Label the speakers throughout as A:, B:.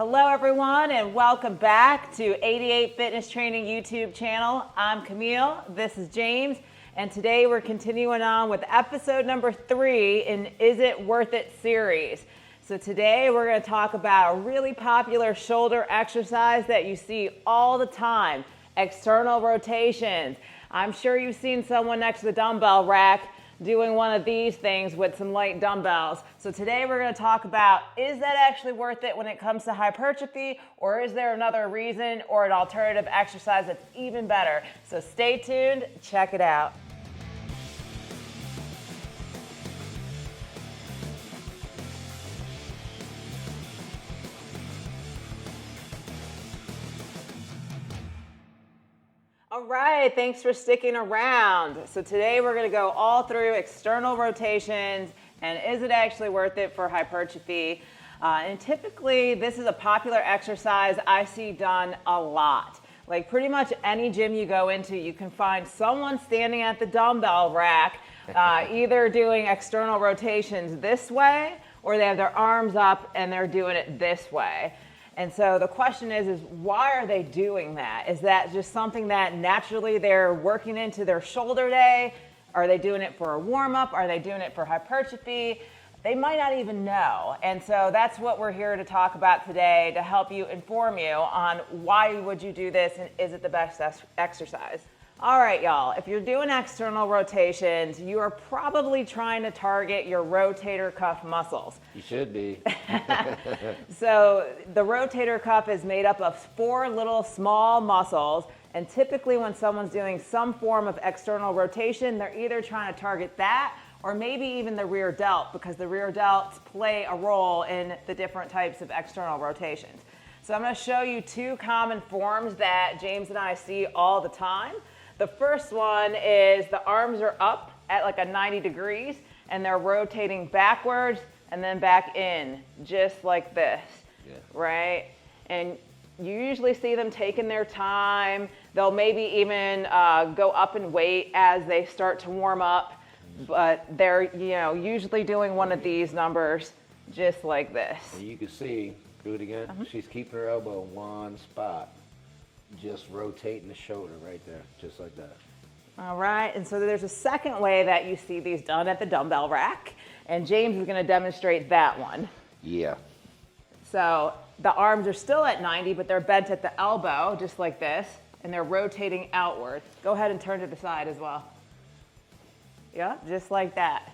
A: Hello everyone and welcome back to 88 Fitness Training YouTube channel. I'm Camille, this is James, and today we're continuing on with episode number 3 in Is It Worth It series. So today we're going to talk about a really popular shoulder exercise that you see all the time, external rotations. I'm sure you've seen someone next to the dumbbell rack doing one of these things with some light dumbbells. So today we're going to talk about, is that actually worth it when it comes to hypertrophy, or is there another reason or an alternative exercise that's even better? So stay tuned, check it out. All right, thanks for sticking around. So today we're going to go all through external rotations and is it actually worth it for hypertrophy? And typically this is a popular exercise I see done a lot. Like pretty much any gym you go into, you can find someone standing at the dumbbell rack either doing external rotations this way or they have their arms up and they're doing it this way. And so the question is why are they doing that? Is that just something that naturally they're working into their shoulder day? Are they doing it for a warm-up? Are they doing it for hypertrophy? They might not even know. And so that's what we're here to talk about today, to help you, inform you on why would you do this and is it the best exercise. All right, y'all, if you're doing external rotations, you are probably trying to target your rotator cuff muscles.
B: You should be.
A: So the rotator cuff is made up of 4 little small muscles, and typically when someone's doing some form of external rotation, they're either trying to target that or maybe even the rear delt, because the rear delts play a role in the different types of external rotations. So I'm going to show you 2 common forms that James and I see all the time. The first one is the arms are up at like a 90 degrees and they're rotating backwards and then back in, just like this, right? And you usually see them taking their time. They'll maybe even go up in weight as they start to warm up, but they're usually doing one of these numbers just like this.
B: And you can see, do it again, she's keeping her elbow in one spot. Just rotating the shoulder right there, just like that.
A: All right, and so there's a second way that you see these done at the dumbbell rack, and James is going to demonstrate that one.
B: Yeah.
A: So the arms are still at 90, but they're bent at the elbow, just like this, and they're rotating outward. Go ahead and turn to the side as well. Yeah, just like that.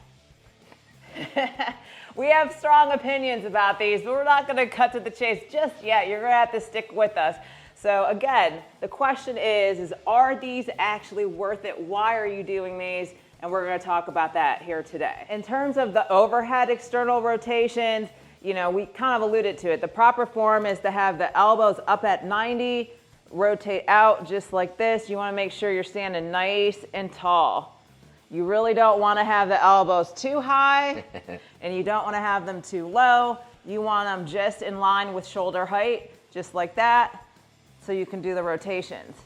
A: We have strong opinions about these, but we're not going to cut to the chase just yet. You're going to have to stick with us. So again, the question is are these actually worth it? Why are you doing these? And we're going to talk about that here today. In terms of the overhead external rotations, we kind of alluded to it. The proper form is to have the elbows up at 90, rotate out just like this. You want to make sure you're standing nice and tall. You really don't want to have the elbows too high and you don't want to have them too low. You want them just in line with shoulder height, just like that, so you can do the rotations.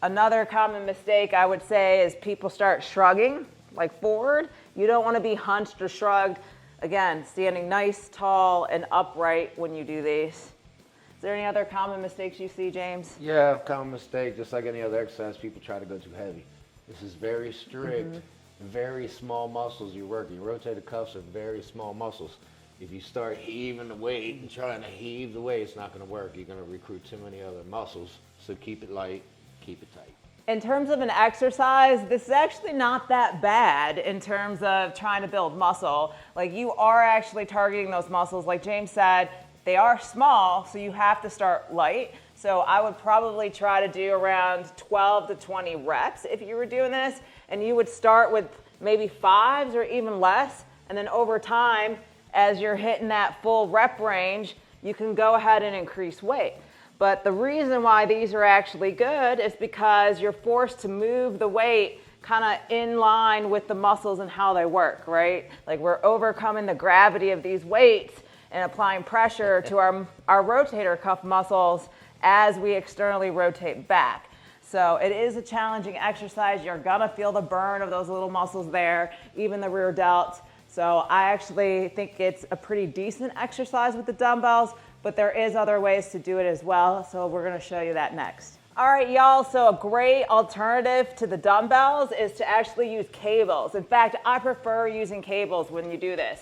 A: Another common mistake I would say is people start shrugging, like forward. You don't want to be hunched or shrugged. Again, standing nice, tall, and upright when you do these. Is there any other common mistakes you see, James?
B: Yeah, common mistake, just like any other exercise, people try to go too heavy. This is very strict, very small muscles you're working. Your rotator cuffs are very small muscles. If you start heaving the weight and trying to heave the weight, it's not going to work. You're going to recruit too many other muscles. So keep it light, keep it tight.
A: In terms of an exercise, this is actually not that bad in terms of trying to build muscle. Like you are actually targeting those muscles. Like James said, they are small, so you have to start light. So I would probably try to do around 12 to 20 reps if you were doing this. And you would start with maybe 5s or even less. And then over time, as you're hitting that full rep range, you can go ahead and increase weight. But the reason why these are actually good is because you're forced to move the weight kind of in line with the muscles and how they work, right? Like we're overcoming the gravity of these weights and applying pressure to our rotator cuff muscles as we externally rotate back. So it is a challenging exercise. You're gonna feel the burn of those little muscles there, even the rear delts. So I actually think it's a pretty decent exercise with the dumbbells, but there is other ways to do it as well. So we're going to show you that next. All right, y'all, so a great alternative to the dumbbells is to actually use cables. In fact, I prefer using cables when you do this.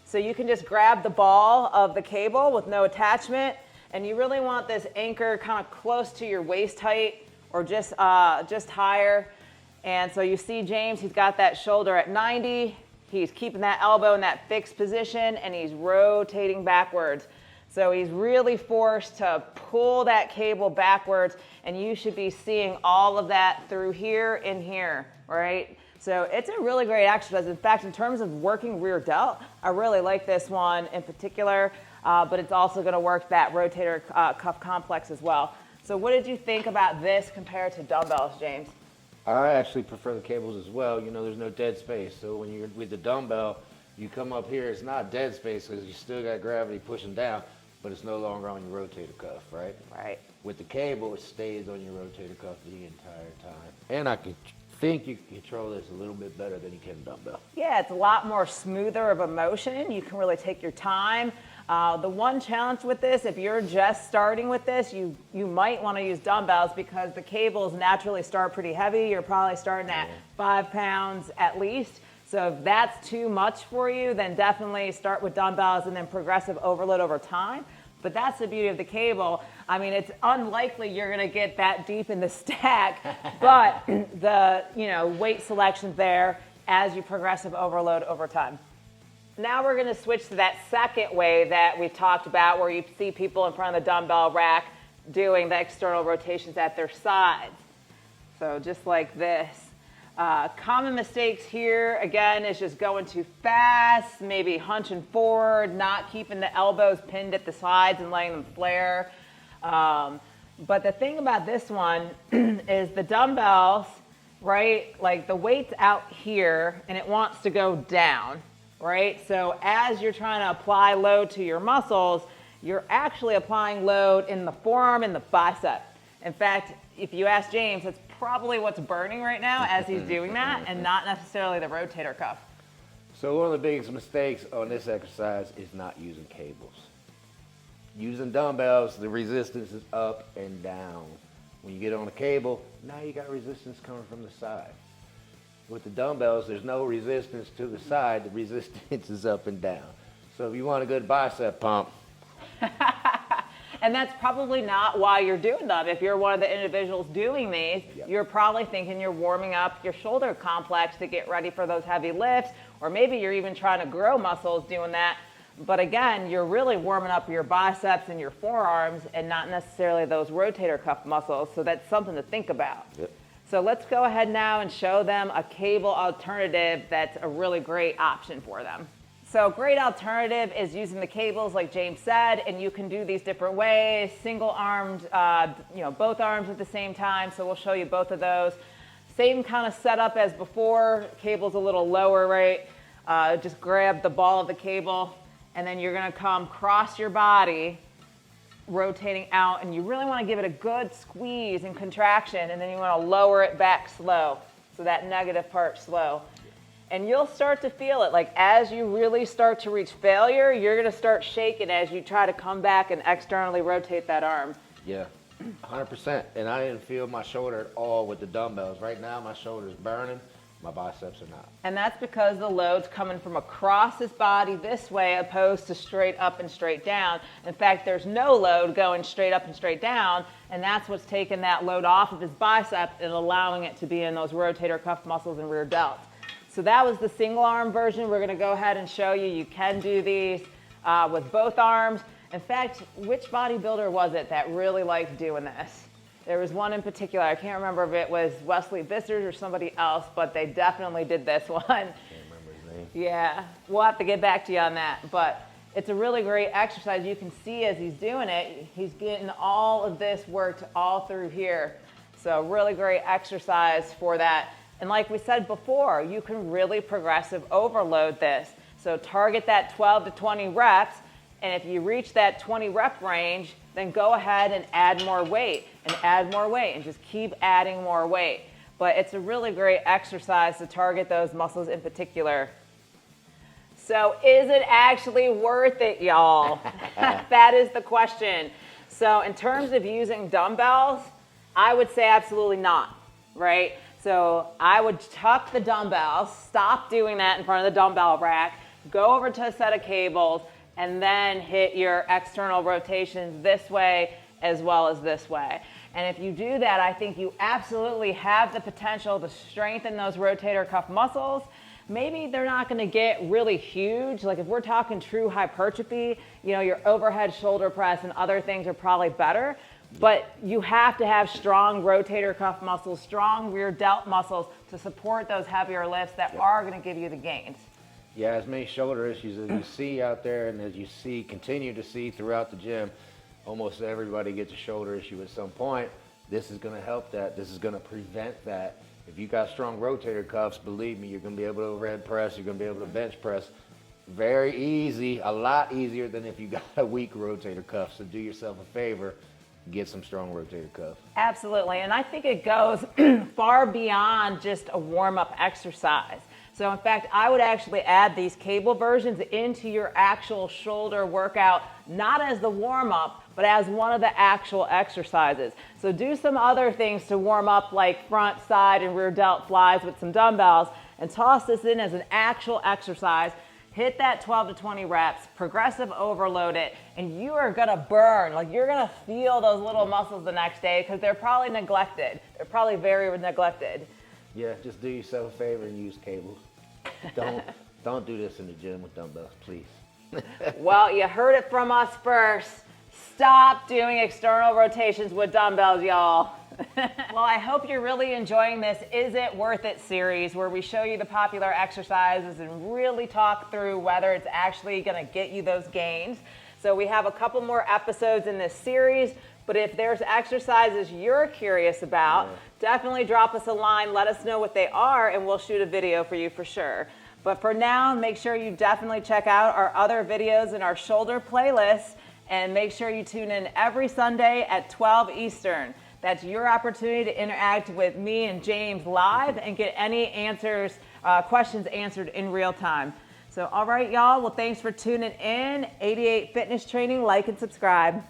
A: So you can just grab the ball of the cable with no attachment, and you really want this anchor kind of close to your waist height or just higher. And so you see James, he's got that shoulder at 90. He's keeping that elbow in that fixed position, and he's rotating backwards. So he's really forced to pull that cable backwards, and you should be seeing all of that through here and here, right? So it's a really great exercise. In fact, in terms of working rear delt, I really like this one in particular, but it's also going to work that rotator cuff complex as well. So what did you think about this compared to dumbbells, James?
B: I actually prefer the cables as well. You know, there's no dead space. So when you're with the dumbbell, you come up here, it's not dead space because you still got gravity pushing down, but it's no longer on your rotator cuff, right?
A: Right.
B: With the cable, it stays on your rotator cuff the entire time. And I think you can control this a little bit better than you can dumbbell.
A: Yeah, it's a lot more smoother of a motion. You can really take your time. The one challenge with this, if you're just starting with this, you might want to use dumbbells because the cables naturally start pretty heavy. You're probably starting at 5 pounds at least. So if that's too much for you, then definitely start with dumbbells and then progressive overload over time. But that's the beauty of the cable. I mean, it's unlikely you're going to get that deep in the stack, but the weight selection's there as you progressive overload over time. Now we're going to switch to that second way that we talked about, where you see people in front of the dumbbell rack doing the external rotations at their sides. So just like this. Common mistakes here, again, is just going too fast, maybe hunching forward, not keeping the elbows pinned at the sides and letting them flare. But the thing about this one is the dumbbells, right, like the weight's out here and it wants to go down, right? So as you're trying to apply load to your muscles, you're actually applying load in the forearm and the bicep. In fact, if you ask James, that's probably what's burning right now as he's doing that, and not necessarily the rotator cuff.
B: So one of the biggest mistakes on this exercise is not using cables. Using dumbbells, the resistance is up and down. When you get on a cable, now you got resistance coming from the side. With the dumbbells, there's no resistance to the side. The resistance is up and down. So if you want a good bicep pump,
A: and that's probably not why you're doing them. If you're one of the individuals doing these, you're probably thinking you're warming up your shoulder complex to get ready for those heavy lifts, or maybe you're even trying to grow muscles doing that. But again, you're really warming up your biceps and your forearms and not necessarily those rotator cuff muscles. So that's something to think about.
B: Yep.
A: So let's go ahead now and show them a cable alternative that's a really great option for them. So a great alternative is using the cables like James said, and you can do these different ways, single-armed, both arms at the same time. So we'll show you both of those. Same kind of setup as before, cable's a little lower, right? Just grab the ball of the cable, and then you're gonna come cross your body, rotating out, and you really wanna give it a good squeeze and contraction, and then you wanna lower it back slow. So that negative part slow. And you'll start to feel it. Like as you really start to reach failure, you're going to start shaking as you try to come back and externally rotate that arm.
B: Yeah, 100%. And I didn't feel my shoulder at all with the dumbbells. Right now, my shoulder's burning. My biceps are not.
A: And that's because the load's coming from across his body this way opposed to straight up and straight down. In fact, there's no load going straight up and straight down, and that's what's taking that load off of his bicep and allowing it to be in those rotator cuff muscles and rear delts. So that was the single arm version. We're going to go ahead and show you. You can do these with both arms. In fact, which bodybuilder was it that really liked doing this? There was one in particular. I can't remember if it was Wesley Vissers or somebody else, but they definitely did this one.
B: Can't remember his name.
A: Yeah, we'll have to get back to you on that. But it's a really great exercise. You can see as he's doing it, he's getting all of this worked all through here. So really great exercise for that. And like we said before, you can really progressive overload this. So target that 12 to 20 reps, and if you reach that 20 rep range, then go ahead and add more weight and just keep adding more weight. But it's a really great exercise to target those muscles in particular. So is it actually worth it, y'all? That is the question. So in terms of using dumbbells, I would say absolutely not, right? So I would tuck the dumbbells, stop doing that in front of the dumbbell rack, go over to a set of cables, and then hit your external rotations this way as well as this way. And if you do that, I think you absolutely have the potential to strengthen those rotator cuff muscles. Maybe they're not going to get really huge. Like if we're talking true hypertrophy, you know, your overhead shoulder press and other things are probably better. But you have to have strong rotator cuff muscles, strong rear delt muscles to support those heavier lifts that are going to give you the gains.
B: Yeah, as many shoulder issues as you see out there, and as you see, continue to see throughout the gym, almost everybody gets a shoulder issue at some point. This is going to help that. This is going to prevent that. If you got strong rotator cuffs, believe me, you're going to be able to overhead press, you're going to be able to bench press. Very easy, a lot easier than if you got a weak rotator cuff. So do yourself a favor, get some strong rotator cuff.
A: Absolutely, and I think it goes far beyond just a warm-up exercise. So in fact, I would actually add these cable versions into your actual shoulder workout, not as the warm-up, but as one of the actual exercises. So do some other things to warm up, like front, side, and rear delt flies with some dumbbells, and toss this in as an actual exercise. Hit that 12 to 20 reps, progressive overload it, and you are gonna burn. Like you're gonna feel those little muscles the next day because they're probably neglected. They're probably very neglected.
B: Yeah, just do yourself a favor and use cables. Don't do this in the gym with dumbbells, please.
A: Well, you heard it from us first. Stop doing external rotations with dumbbells, y'all. Well, I hope you're really enjoying this Is It Worth It series, where we show you the popular exercises and really talk through whether it's actually going to get you those gains. So we have a couple more episodes in this series, but if there's exercises you're curious about, definitely drop us a line, let us know what they are, and we'll shoot a video for you for sure. But for now, make sure you definitely check out our other videos in our shoulder playlist, and make sure you tune in every Sunday at 12 Eastern. That's your opportunity to interact with me and James live and get any answers, questions answered in real time. So, all right, y'all. Well, thanks for tuning in. 88 Fitness Training. Like and subscribe.